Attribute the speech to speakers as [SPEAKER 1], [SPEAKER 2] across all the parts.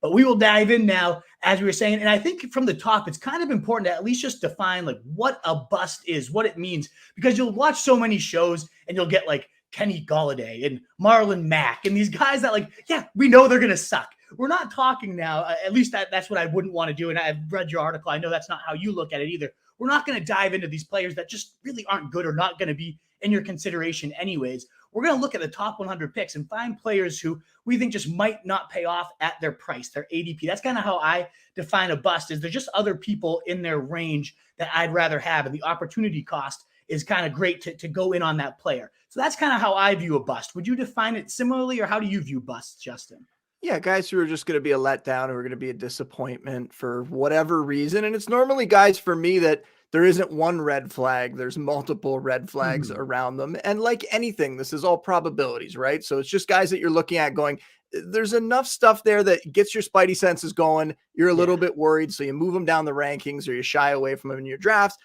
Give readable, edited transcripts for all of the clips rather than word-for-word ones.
[SPEAKER 1] But we will dive in now, as we were saying. And I think from the top, it's kind of important to at least just define like what a bust is, what it means, because you'll watch so many shows and you'll get like Kenny Golladay and Marlon Mack and these guys that like, yeah, we know they're going to suck. We're not talking now, at least that's what I wouldn't want to do. And I've read your article. I know that's not how you look at it either. We're not going to dive into these players that just really aren't good or not going to be in your consideration anyways. We're going to look at the top 100 picks and find players who we think just might not pay off at their price, their ADP. That's kind of how I define a bust, is there's just other people in their range that I'd rather have. And the opportunity cost is kind of great to go in on that player. So that's kind of how I view a bust. Would you define it similarly, or how do you view busts, Justin?
[SPEAKER 2] Yeah, guys who are just going to be a letdown, who are going to be a disappointment for whatever reason. And it's normally guys for me that there isn't one red flag. There's multiple red flags around them. And like anything, this is all probabilities, right? So it's just guys that you're looking at going, there's enough stuff there that gets your spidey senses going. You're a little bit worried. So you move them down the rankings or you shy away from them in your drafts.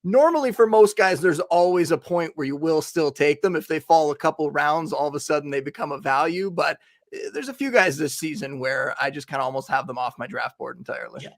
[SPEAKER 2] Normally for most guys, there's always a point where you will still take them. If they fall a couple rounds, all of a sudden they become a value. But there's a few guys this season where I just kind of almost have them off my draft board entirely.
[SPEAKER 1] Yeah.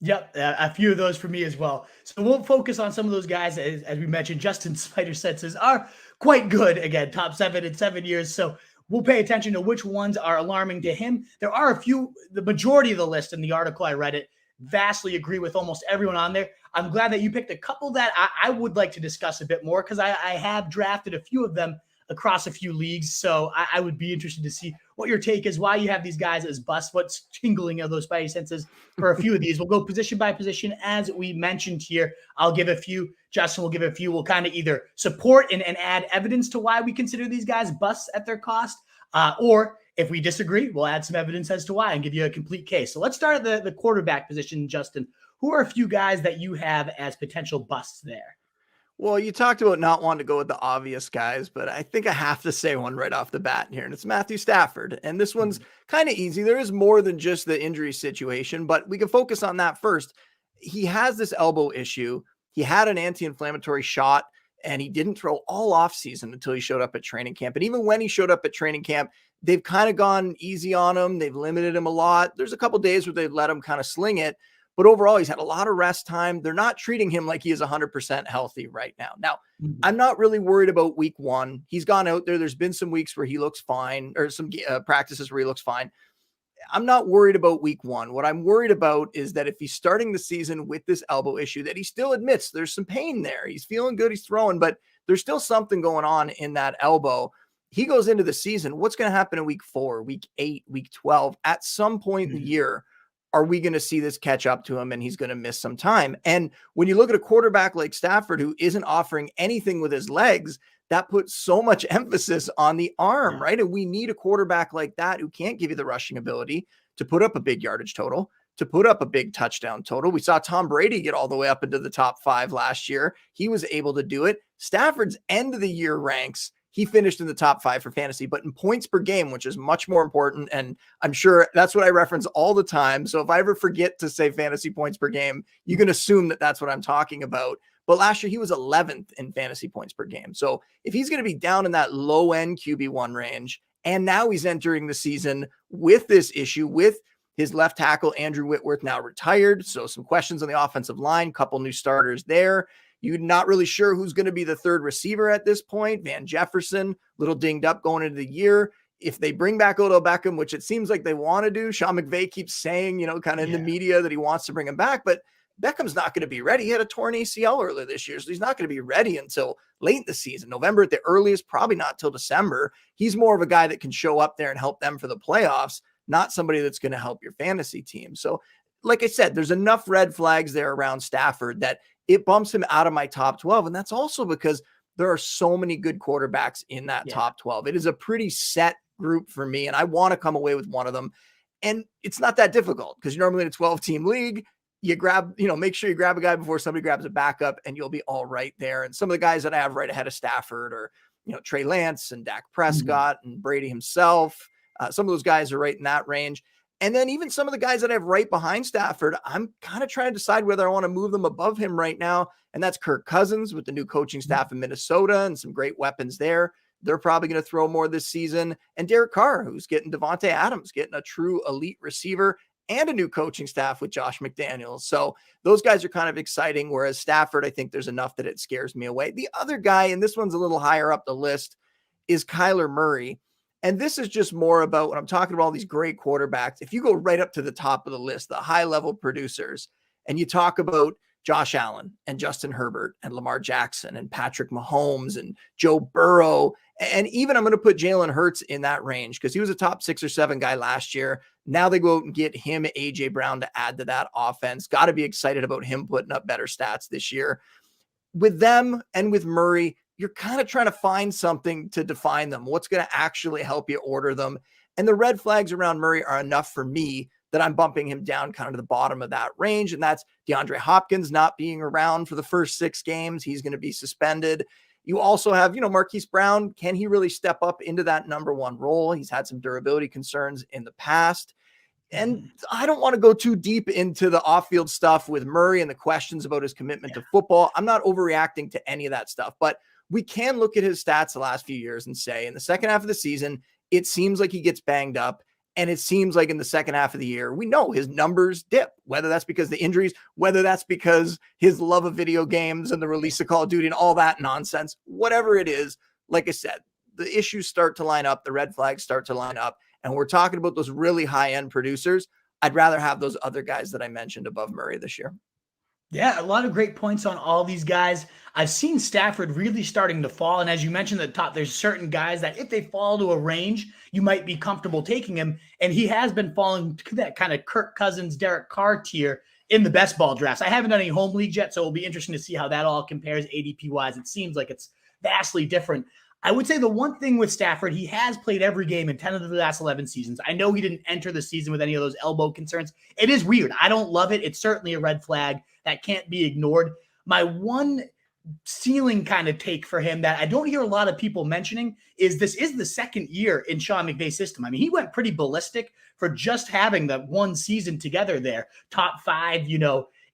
[SPEAKER 1] Yep, a few of those for me as well. So we'll focus on some of those guys. As we mentioned, Justin's spider senses are quite good. Again, top 7 in 7 years. So we'll pay attention to which ones are alarming to him. There are a few, the majority of the list in the article, I read it, vastly agree with almost everyone on there. I'm glad that you picked a couple that I would like to discuss a bit more, because I have drafted a few of them across a few leagues. So I would be interested to see what your take is, why you have these guys as busts, what's tingling of those spidey senses for a few of these. We'll go position by position, as we mentioned here. I'll give a few. Justin will give a few. We'll kind of either support and add evidence to why we consider these guys busts at their cost, or if we disagree, we'll add some evidence as to why and give you a complete case. So let's start at the quarterback position, Justin. Who are a few guys that you have as potential busts there?
[SPEAKER 2] Well, you talked about not wanting to go with the obvious guys, but I think I have to say one right off the bat here, and it's Matthew Stafford. And this one's kind of easy. There is more than just the injury situation, but we can focus on that first. He has this elbow issue. He had an anti-inflammatory shot, and he didn't throw all offseason until he showed up at training camp. And even when he showed up at training camp, they've kind of gone easy on him. They've limited him a lot. There's a couple days where they've let him kind of sling it. But overall, he's had a lot of rest time. They're not treating him like he is 100% healthy right now. Now, I'm not really worried about week 1. He's gone out there. There's been some weeks where he looks fine, or some practices where he looks fine. I'm not worried about week 1. What I'm worried about is that if he's starting the season with this elbow issue, that he still admits there's some pain there. He's feeling good. He's throwing, but there's still something going on in that elbow. He goes into the season. What's going to happen in week 4, week 8, week 12? At some point in the year, are we going to see this catch up to him and he's going to miss some time? And when you look at a quarterback like Stafford, who isn't offering anything with his legs, that puts so much emphasis on the arm, right? And we need a quarterback like that who can't give you the rushing ability to put up a big yardage total, to put up a big touchdown total. We saw Tom Brady get all the way up into the top 5 last year. He was able to do it. Stafford's end of the year ranks, he finished in the top 5 for fantasy, but in points per game, which is much more important. And I'm sure that's what I reference all the time. So if I ever forget to say fantasy points per game, you can assume that that's what I'm talking about. But last year he was 11th in fantasy points per game. So if he's going to be down in that low end QB1 range, and now he's entering the season with this issue with his left tackle, Andrew Whitworth, now retired. So some questions on the offensive line, couple new starters there. You're not really sure who's going to be the third receiver at this point. Van Jefferson, little dinged up going into the year. If they bring back Odell Beckham, which it seems like they want to do, Sean McVay keeps saying, kind of in the media that he wants to bring him back, but Beckham's not going to be ready. He had a torn ACL earlier this year, so he's not going to be ready until late in the season. November at the earliest, probably not till December. He's more of a guy that can show up there and help them for the playoffs, not somebody that's going to help your fantasy team. So like I said, there's enough red flags there around Stafford that it bumps him out of my top 12. And that's also because there are so many good quarterbacks in that top 12. It is a pretty set group for me, and I want to come away with one of them. And it's not that difficult because you're normally in a 12-team league. You grab, make sure you grab a guy before somebody grabs a backup, and you'll be all right there. And some of the guys that I have right ahead of Stafford are, Trey Lance and Dak Prescott and Brady himself. Some of those guys are right in that range. And then even some of the guys that I have right behind Stafford, I'm kind of trying to decide whether I want to move them above him right now. And that's Kirk Cousins with the new coaching staff in Minnesota and some great weapons there. They're probably going to throw more this season. And Derek Carr, who's getting Devontae Adams, getting a true elite receiver and a new coaching staff with Josh McDaniels. So those guys are kind of exciting. Whereas Stafford, I think there's enough that it scares me away. The other guy, and this one's a little higher up the list, is Kyler Murray. And this is just more about when I'm talking about all these great quarterbacks. If you go right up to the top of the list, the high level producers, and you talk about Josh Allen and Justin Herbert and Lamar Jackson and Patrick Mahomes and Joe Burrow, and even I'm going to put Jalen Hurts in that range because he was a top 6 or 7 guy last year. Now they go out and get him, AJ Brown, to add to that offense. Got to be excited about him putting up better stats this year. With them and with Murray, you're kind of trying to find something to define them. What's going to actually help you order them? And the red flags around Murray are enough for me that I'm bumping him down kind of to the bottom of that range. And that's DeAndre Hopkins not being around for the first 6 games. He's going to be suspended. You also have, Marquis Brown. Can he really step up into that number 1 role? He's had some durability concerns in the past. And I don't want to go too deep into the off-field stuff with Murray and the questions about his commitment to football. I'm not overreacting to any of that stuff, but we can look at his stats the last few years and say in the second half of the season, it seems like he gets banged up. And it seems like in the second half of the year, we know his numbers dip, whether that's because of the injuries, whether that's because his love of video games and the release of Call of Duty and all that nonsense, whatever it is. Like I said, the issues start to line up, the red flags start to line up. And we're talking about those really high-end producers. I'd rather have those other guys that I mentioned above Murray this year.
[SPEAKER 1] Yeah, a lot of great points on all these guys. I've seen Stafford really starting to fall. And as you mentioned at the top, there's certain guys that if they fall to a range, you might be comfortable taking him. And he has been falling to that kind of Kirk Cousins, Derek Carr tier in the best ball drafts. I haven't done any home leagues yet, so it'll be interesting to see how that all compares ADP-wise. It seems like it's vastly different. I would say the one thing with Stafford, he has played every game in 10 of the last 11 seasons. I know he didn't enter the season with any of those elbow concerns. It is weird. I don't love it. It's certainly a red flag that can't be ignored. My one ceiling kind of take for him that I don't hear a lot of people mentioning is this is the second year in Sean McVay's system. I mean, he went pretty ballistic for just having that one season together there. Top 5,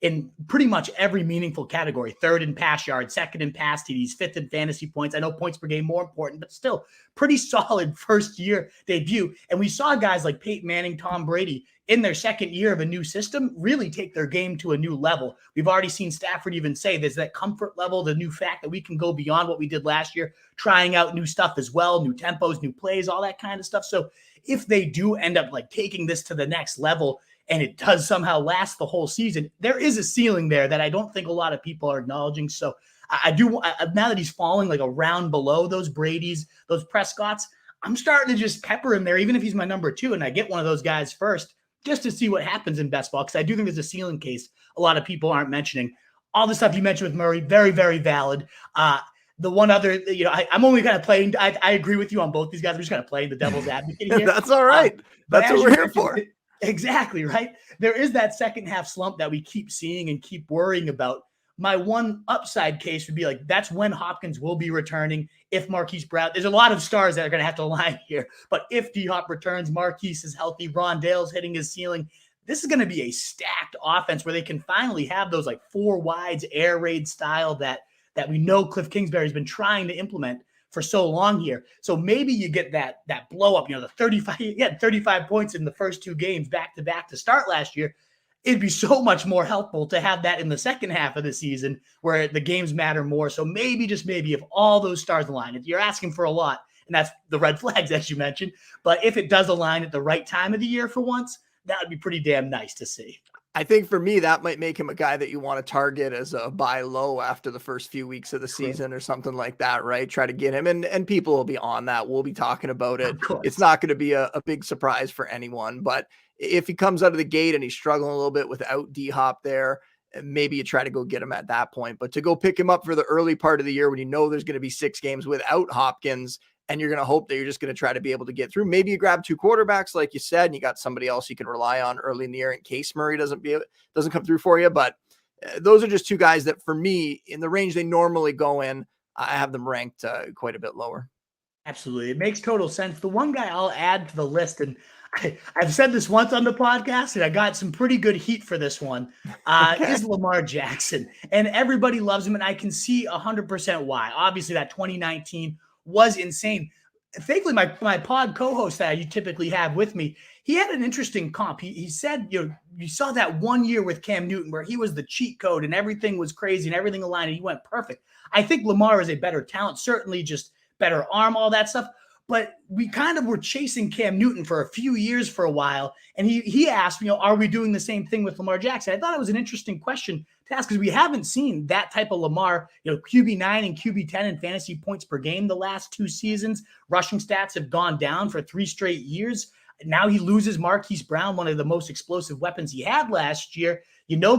[SPEAKER 1] in pretty much every meaningful category. 3rd in pass yards, 2nd in pass TDs, 5th in fantasy points. I know points per game more important, but still pretty solid first year debut. And we saw guys like Peyton Manning, Tom Brady in their second year of a new system really take their game to a new level. We've already seen Stafford even say there's that comfort level, the new fact that we can go beyond what we did last year, trying out new stuff as well, new tempos, new plays, all that kind of stuff. So if they do end up like taking this to the next level, and it does somehow last the whole season, there is a ceiling there that I don't think a lot of people are acknowledging. So I do, now that he's falling like a round below those Brady's, those Prescotts, I'm starting to just pepper him there, even if he's my number 2 and I get one of those guys first, just to see what happens in best ball. Because I do think there's a ceiling case a lot of people aren't mentioning. All the stuff you mentioned with Murray, very, very valid. The one other, I'm only kind of playing, I agree with you on both these guys. I'm just kind of playing the devil's advocate here.
[SPEAKER 2] That's all right. That's what we're here for.
[SPEAKER 1] Exactly, right? There is that second half slump that we keep seeing and keep worrying about. My one upside case would be like, that's when Hopkins will be returning. If Marquis Brown, there's a lot of stars that are going to have to align here. But if D-Hop returns, Marquis is healthy, Rondale's hitting his ceiling, this is going to be a stacked offense where they can finally have those like 4 wides air raid style that we know Cliff Kingsbury's been trying to implement for so long here. So maybe you get that blow up, the 35 points in the first 2 games back to back to start last year. It'd be so much more helpful to have that in the second half of the season where the games matter more. So maybe, just maybe, if all those stars align, if you're asking for a lot, and that's the red flags, as you mentioned, but if it does align at the right time of the year for once, that would be pretty damn nice to see.
[SPEAKER 2] I think for me, that might make him a guy that you want to target as a buy low after the first few weeks of the season or something like that, right? Try to get him, and people will be on that. We'll be talking about it. It's not going to be a big surprise for anyone, but if he comes out of the gate and he's struggling a little bit without D-Hop there, maybe you try to go get him at that point. But to go pick him up for the early part of the year when you know there's going to be 6 games without Hopkins, and you're going to hope that you're just going to try to be able to get through. Maybe you grab 2 quarterbacks, like you said, and you got somebody else you can rely on early in the year in case Murray doesn't come through for you. But those are just 2 guys that, for me, in the range they normally go in, I have them ranked quite a bit lower.
[SPEAKER 1] Absolutely. It makes total sense. The one guy I'll add to the list, and I've said this once on the podcast, and I got some pretty good heat for this one, is Lamar Jackson. And everybody loves him, and I can see 100% why. Obviously, that 2019 was insane. Thankfully, my pod co-host that you typically have with me, he had an interesting comp. He said, you saw that 1 year with Cam Newton where he was the cheat code and everything was crazy and everything aligned and he went perfect. I think Lamar is a better talent, certainly just better arm, all that stuff. But we kind of were chasing Cam Newton for a few years for a while. And he asked, are we doing the same thing with Lamar Jackson? I thought it was an interesting question to ask because we haven't seen that type of Lamar, QB9 and QB10 in fantasy points per game the last 2 seasons. Rushing stats have gone down for 3 straight years. Now he loses Marquis Brown, one of the most explosive weapons he had last year.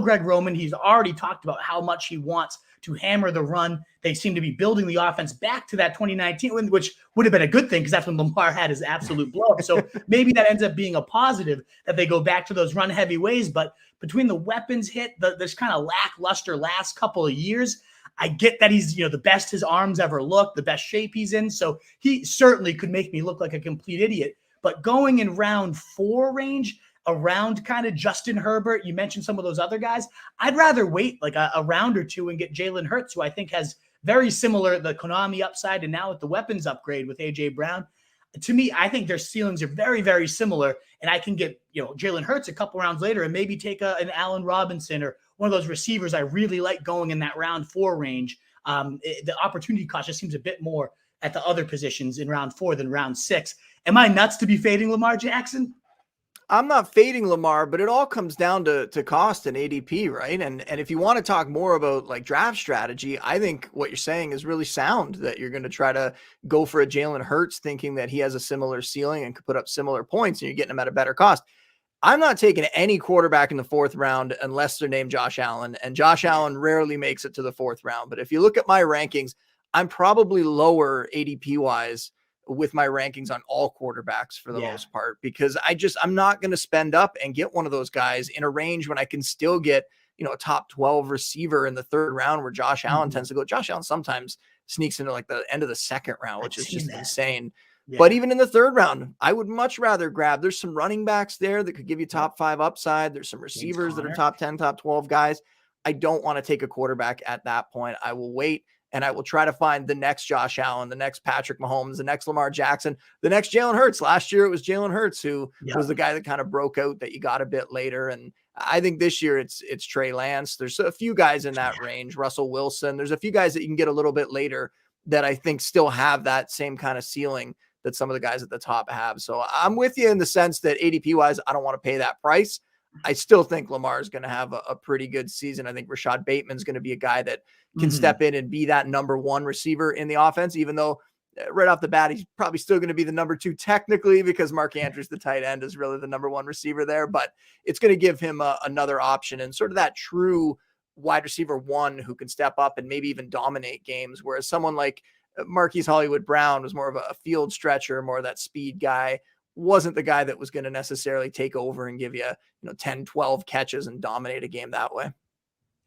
[SPEAKER 1] Greg Roman, he's already talked about how much he wants to hammer the run. They seem to be building the offense back to that 2019, which would have been a good thing because that's when Lamar had his absolute blow up. So maybe that ends up being a positive that they go back to those run heavy ways. But between the weapons hit, this kind of lackluster last couple of years, I get that he's, the best his arms ever looked, the best shape he's in. So he certainly could make me look like a complete idiot. But going in round 4 range, around kind of Justin Herbert, you mentioned some of those other guys, I'd rather wait like a round or 2 and get Jalen Hurts, who I think has very similar, the Konami upside, and now with the weapons upgrade with A.J. Brown. To me, I think their ceilings are very, very similar, and I can get Jalen Hurts a couple rounds later and maybe take an Allen Robinson or one of those receivers I really like going in that round 4 range. The opportunity cost just seems a bit more at the other positions in round 4 than round 6. Am I nuts to be fading Lamar Jackson?
[SPEAKER 2] I'm not fading Lamar, but it all comes down to cost and ADP, right? And if you want to talk more about like draft strategy, I think what you're saying is really sound, that you're going to try to go for a Jalen Hurts thinking that he has a similar ceiling and could put up similar points and you're getting him at a better cost. I'm not taking any quarterback in the 4th round unless they're named Josh Allen, and Josh Allen rarely makes it to the 4th round. But if you look at my rankings, I'm probably lower ADP wise with my rankings on all quarterbacks for the most part, because I'm not going to spend up and get one of those guys in a range when I can still get, a top 12 receiver in the 3rd round where Josh Allen tends to go. Josh Allen sometimes sneaks into like the end of the 2nd round, which is just insane. Yeah. But even in the 3rd round, I would much rather grab, there's some running backs there that could give you top 5 upside. There's some receivers that are top 10, top 12 guys. I don't want to take a quarterback at that point. I will wait. And I will try to find the next Josh Allen, the next Patrick Mahomes, the next Lamar Jackson, the next Jalen Hurts. Last year, it was Jalen Hurts who was the guy that kind of broke out that you got a bit later. And I think this year it's Trey Lance. There's a few guys in that range, Russell Wilson. There's a few guys that you can get a little bit later that I think still have that same kind of ceiling that some of the guys at the top have. So I'm with you in the sense that ADP wise, I don't want to pay that price. I still think Lamar is going to have a pretty good season. I think Rashad Bateman's going to be a guy that can step in and be that number 1 receiver in the offense, even though right off the bat, he's probably still going to be the number 2 technically because Mark Andrews, the tight end, is really the number 1 receiver there, but it's going to give him another option and sort of that true wide receiver 1 who can step up and maybe even dominate games. Whereas someone like Marquise Hollywood Brown was more of a field stretcher, more of that speed guy, wasn't the guy that was going to necessarily take over and give you, 10, 12 catches and dominate a game that way.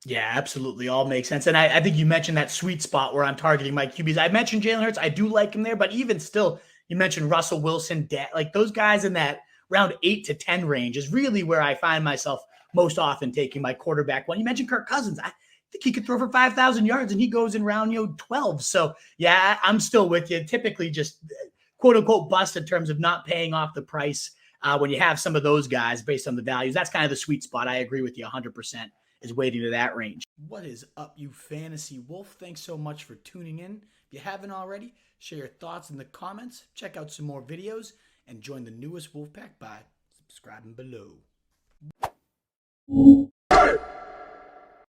[SPEAKER 1] Yeah, absolutely. All makes sense. And I think you mentioned that sweet spot where I'm targeting my QBs. I mentioned Jalen Hurts. I do like him there, but even still, you mentioned Russell Wilson, like those guys in that round 8 to 10 range is really where I find myself most often taking my quarterback one. You mentioned Kirk Cousins. I think he could throw for 5,000 yards and he goes in round 12. So yeah, I'm still with you. Typically just quote unquote bust in terms of not paying off the price when you have some of those guys based on the values. That's kind of the sweet spot. I agree with you 100%. Is waiting to that range. What is up, you fantasy wolf? Thanks so much for tuning in. If you haven't already, share your thoughts in the comments, check out some more videos, and join the newest Wolfpack by subscribing below.